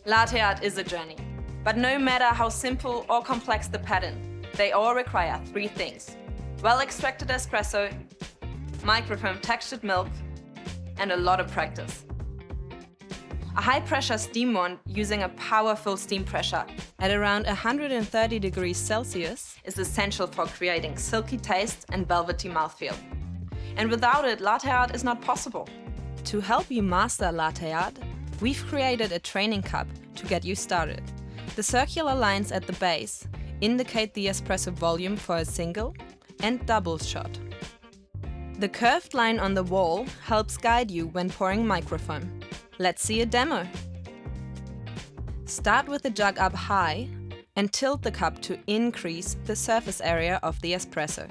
Latte art is a journey, but no matter how simple or complex the pattern, they all require three things: well-extracted espresso, microfoam textured milk, and a lot of practice. A high-pressure steam wand using a powerful steam pressure at around 130 degrees Celsius is essential for creating silky taste and velvety mouthfeel. And without it, latte art is not possible. To help you master latte art, we've created a training cup to get you started. The circular lines at the base indicate the espresso volume for a single and double shot. The curved line on the wall helps guide you when pouring microfoam. Let's see a demo. Start with the jug up high and tilt the cup to increase the surface area of the espresso,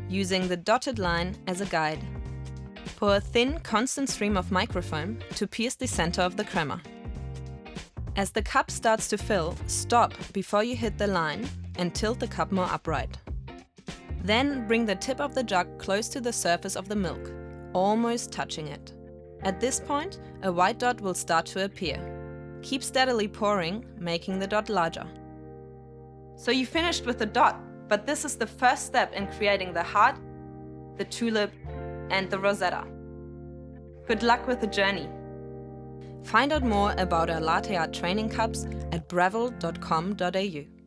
using the dotted line as a guide. Pour a thin, constant stream of microfoam to pierce the center of the crema. As the cup starts to fill, stop before you hit the line and tilt the cup more upright. Then bring the tip of the jug close to the surface of the milk, almost touching it. At this point, a white dot will start to appear. Keep steadily pouring, making the dot larger. So you finished with the dot, but this is the first step in creating the heart, the tulip, and the rosetta. Good luck with the journey. Find out more about our latte art training cups at breville.com.au.